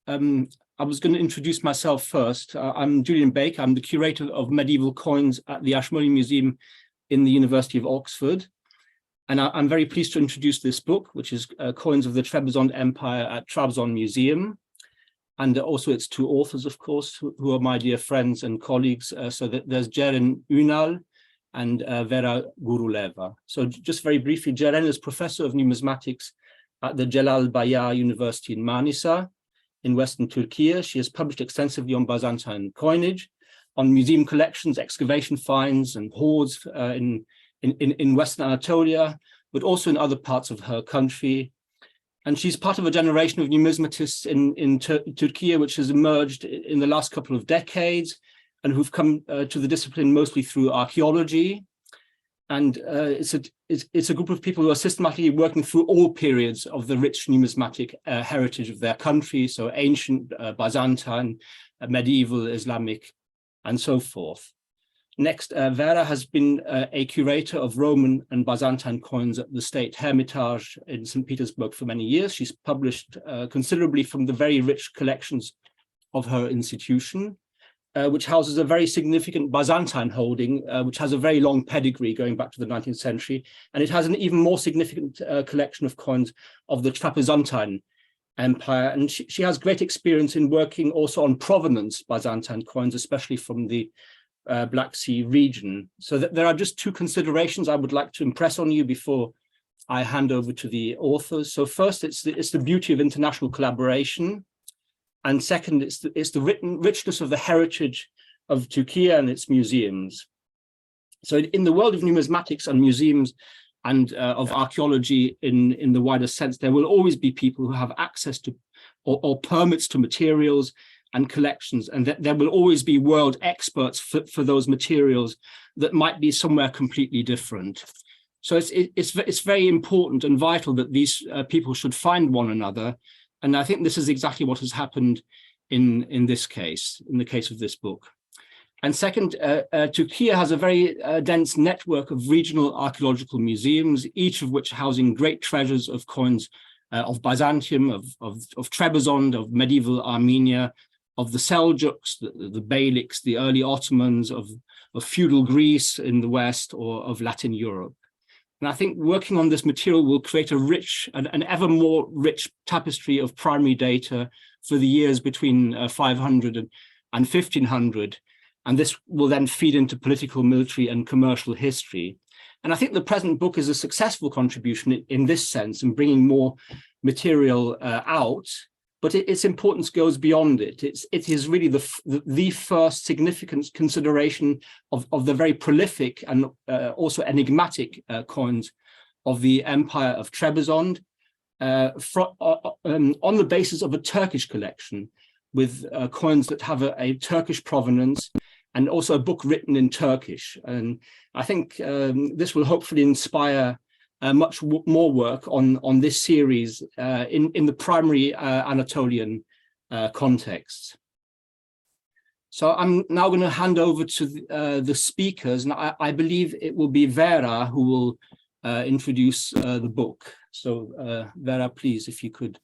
I was going to introduce myself first. I'm Julian Baker. I'm the curator of medieval coins at the Ashmolean Museum in the University of Oxford. And I'm very pleased to introduce this book, which is Coins of the Trebizond Empire at Trabzon Museum. And also its two authors, of course, who are my dear friends and colleagues. So there's Ceren Ünal and Vera Guruleva. So just very briefly, Ceren is professor of numismatics at the Celal Bayar University in Manisa in Western Turkey. She has published extensively on Byzantine coinage, on museum collections, excavation finds and hoards in Western Anatolia, but also in other parts of her country. And she's part of a generation of numismatists in Turkey, which has emerged in the last couple of decades and who've come to the discipline mostly through archaeology. And it's a group of people who are systematically working through all periods of the rich numismatic heritage of their country, so ancient, Byzantine, medieval, Islamic, and so forth. Next, Vera has been a curator of Roman and Byzantine coins at the State Hermitage in St. Petersburg for many years. She's published considerably from the very rich collections of her institution, which houses a very significant Byzantine holding, which has a very long pedigree going back to the 19th century. And it has an even more significant collection of coins of the Trapezontine Empire. And she has great experience in working also on provenance Byzantine coins, especially from the Black Sea region. So there are just two considerations I would like to impress on you before I hand over to the authors. So first, it's the beauty of international collaboration. And second, it's the richness of the heritage of Turkey and its museums. So in the world of numismatics and museums and of archaeology in the wider sense, there will always be people who have access to or permits to materials and collections, and that there will always be world experts for those materials that might be somewhere completely different. So it's very important and vital that these people should find one another. And I think this is exactly what has happened in this case, in the case of this book. And second, Turkey has a very dense network of regional archaeological museums, each of which housing great treasures of coins of Byzantium, of Trebizond, of medieval Armenia, of the Seljuks, the Beyliks, the early Ottomans, of feudal Greece in the West, or of Latin Europe. And I think working on this material will create a rich, an ever more rich tapestry of primary data for the years between 500 and 1500. And this will then feed into political, military, and commercial history. And I think the present book is a successful contribution in this sense in bringing more material out. But its importance goes beyond it. It is really the first significant consideration of the very prolific and also enigmatic coins of the Empire of Trebizond on the basis of a Turkish collection with coins that have a Turkish provenance and also a book written in Turkish. And I think this will hopefully inspire much more work on this series in the primary Anatolian context. So I'm now going to hand over to the speakers, and I believe it will be Vera who will introduce the book. So Vera, please, if you could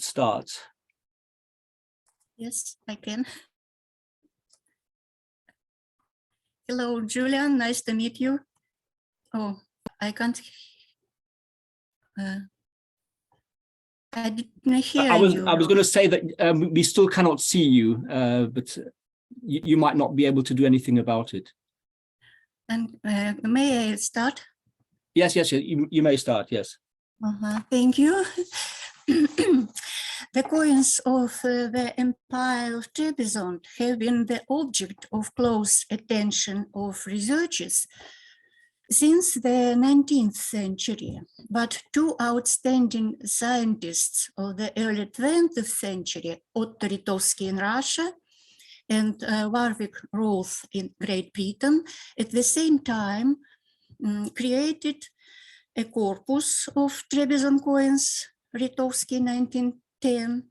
start. Yes, I can. Hello, Julian. Nice to meet you. Oh, I can't. I didn't hear you. I was going to say that we still cannot see you, but you might not be able to do anything about it. And may I start? Yes, you may start, yes. Thank you. The coins of the Empire of Trebizond have been the object of close attention of researchers since the 19th century, but two outstanding scientists of the early 20th century, Otto Ritovsky in Russia and Warwick Roth in Great Britain, at the same time created a corpus of Trebizond coins, Ritovsky 1910,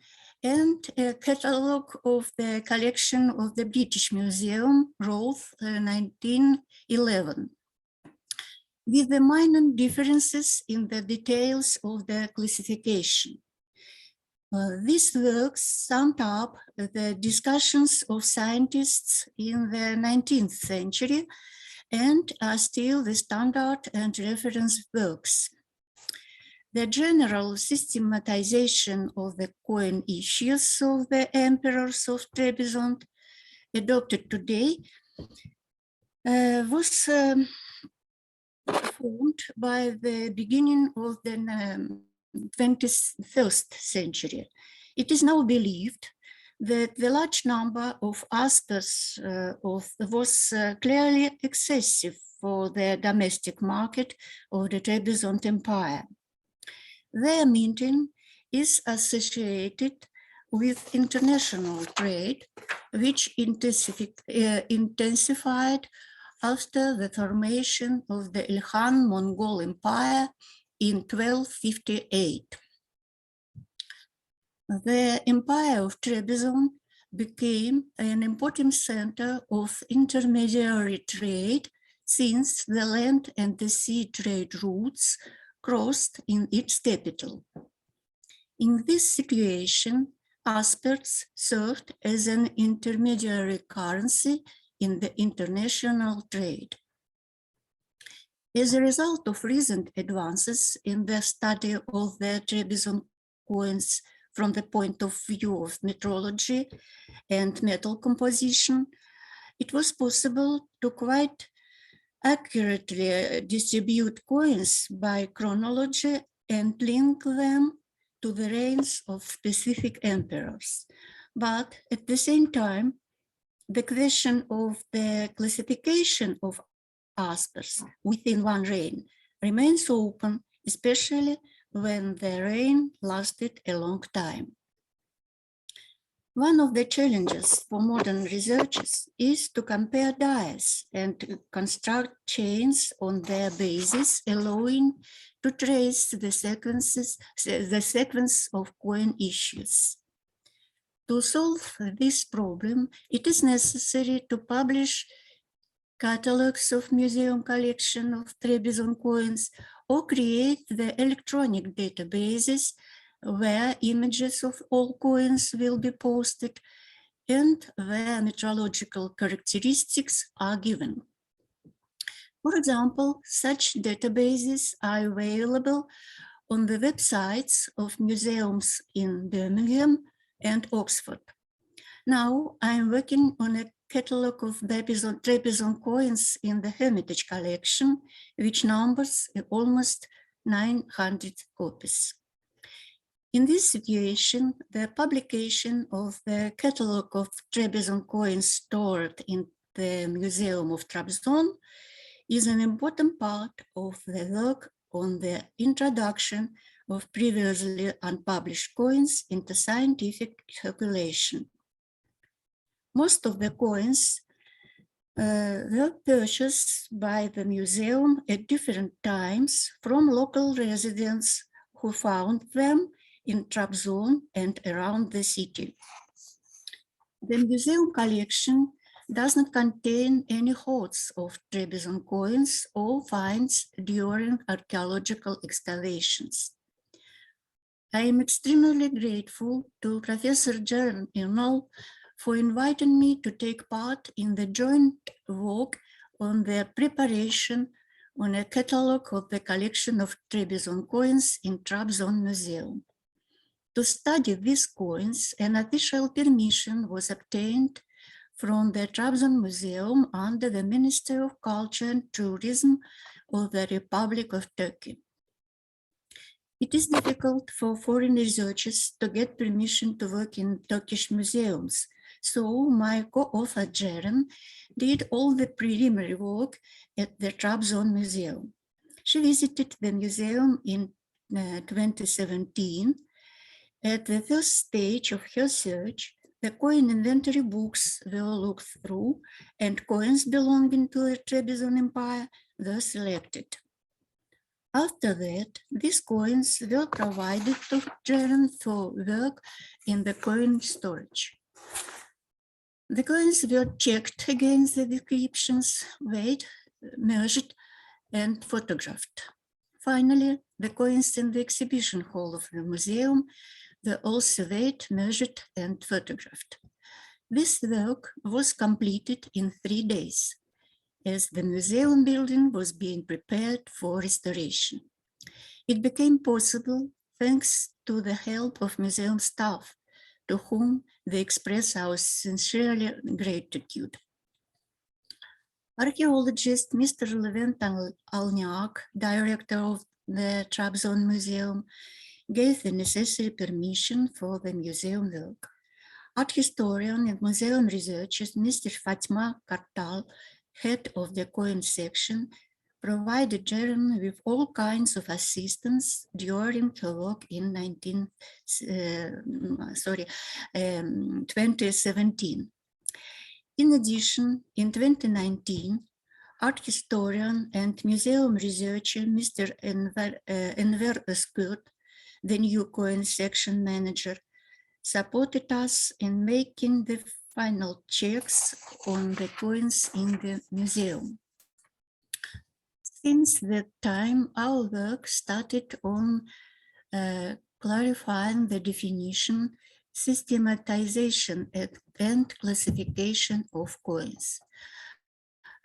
and a catalogue of the collection of the British Museum, Roth 1911. With the minor differences in the details of the classification. These works summed up the discussions of scientists in the 19th century and are still the standard and reference works. The general systematization of the coin issues of the emperors of Trebizond adopted today was formed by the beginning of the 21st century. It is now believed that the large number of aspects was clearly excessive for the domestic market of the Trebizond Empire. Their minting is associated with international trade, which intensified after the formation of the Ilkhan Mongol Empire in 1258. The Empire of Trebizond became an important center of intermediary trade since the land and the sea trade routes crossed in its capital. In this situation, aspects served as an intermediary currency in the international trade. As a result of recent advances in the study of the Trebizond coins from the point of view of metrology and metal composition, it was possible to quite accurately distribute coins by chronology and link them to the reigns of specific emperors. But at the same time, the question of the classification of aspects within one reign remains open, especially when the reign lasted a long time. One of the challenges for modern researchers is to compare dies and construct chains on their basis, allowing to trace the sequence of coin issues. To solve this problem, it is necessary to publish catalogs of museum collection of Trebizond coins or create the electronic databases where images of all coins will be posted and where metrological characteristics are given. For example, such databases are available on the websites of museums in Birmingham and Oxford. Now I'm working on a catalog of Trebizond coins in the Hermitage collection, which numbers almost 900 copies. In this situation, the publication of the catalog of Trebizond coins stored in the Museum of Trabzon is an important part of the work on the introduction of previously unpublished coins into scientific circulation. Most of the coins were purchased by the museum at different times from local residents who found them in Trabzon and around the city. The museum collection does not contain any hoards of Trebizond coins or finds during archaeological excavations. I am extremely grateful to Professor Ceren Ünal for inviting me to take part in the joint work on the preparation on a catalog of the collection of Trebizond coins in Trabzon Museum. To study these coins, an official permission was obtained from the Trabzon Museum under the Ministry of Culture and Tourism of the Republic of Turkey. It is difficult for foreign researchers to get permission to work in Turkish museums, so my co-author Ceren did all the preliminary work at the Trabzon Museum. She visited the museum in 2017. At the first stage of her search, the coin inventory books were looked through and coins belonging to the Trebizond Empire were selected. After that, these coins were provided to Ceren for work in the coin storage. The coins were checked against the descriptions, weighed, measured, and photographed. Finally, the coins in the exhibition hall of the museum were also weighed, measured, and photographed. This work was completed in 3 days, as the museum building was being prepared for restoration. It became possible thanks to the help of museum staff, to whom we express our sincerely gratitude. Archaeologist Mr. Levent Alniak, director of the Trabzon Museum, gave the necessary permission for the museum work. Art historian and museum researcher Mr. Fatma Kartal, head of the coin section, provided Ceren with all kinds of assistance during her work in 2017. In addition, in 2019, art historian and museum researcher Mr. Enver Özkurt, the new coin section manager, supported us in making the final checks on the coins in the museum. Since that time, our work started on clarifying the definition, systematization, and classification of coins.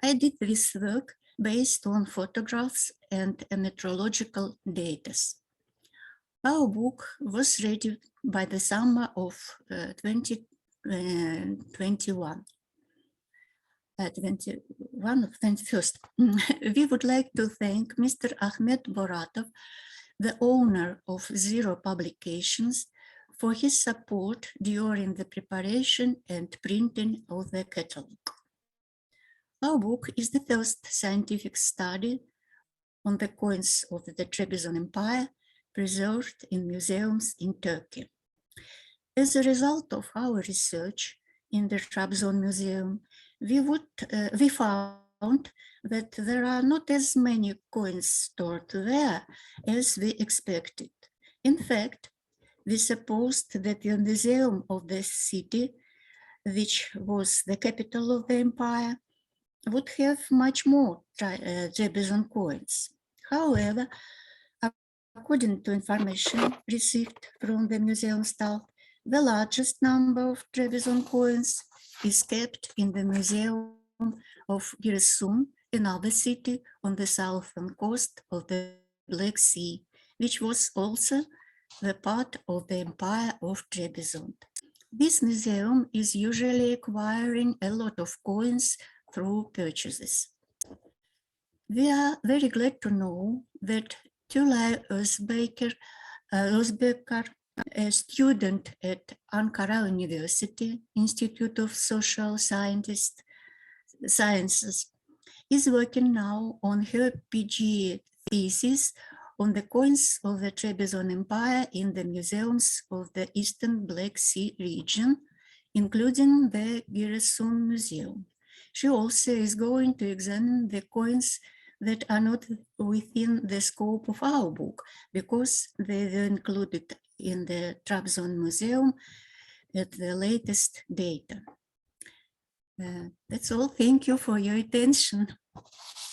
I did this work based on photographs and meteorological data. Our book was ready by the summer of 2021. 21st. We would like to thank Mr. Ahmet Boratov, the owner of Zero Publications, for his support during the preparation and printing of the catalog. Our book is the first scientific study on the coins of the Trebizond Empire preserved in museums in Turkey. As a result of our research in the Trabzon Museum, we found that there are not as many coins stored there as we expected. In fact, we supposed that the museum of the city, which was the capital of the empire, would have much more Trebizond coins. However, according to information received from the museum staff, the largest number of Trebizond coins is kept in the Museum of Giresun, another city on the southern coast of the Black Sea, which was also the part of the Empire of Trebizond. This museum is usually acquiring a lot of coins through purchases. We are very glad to know that Tülay Özbekar, a student at Ankara University Institute of Social Sciences, is working now on her PG thesis on the coins of the Trebizond Empire in the museums of the Eastern Black Sea region, including the Giresun Museum. She also is going to examine the coins that are not within the scope of our book, because they were included in the Trabzon Museum at the latest data. That's all. Thank you for your attention.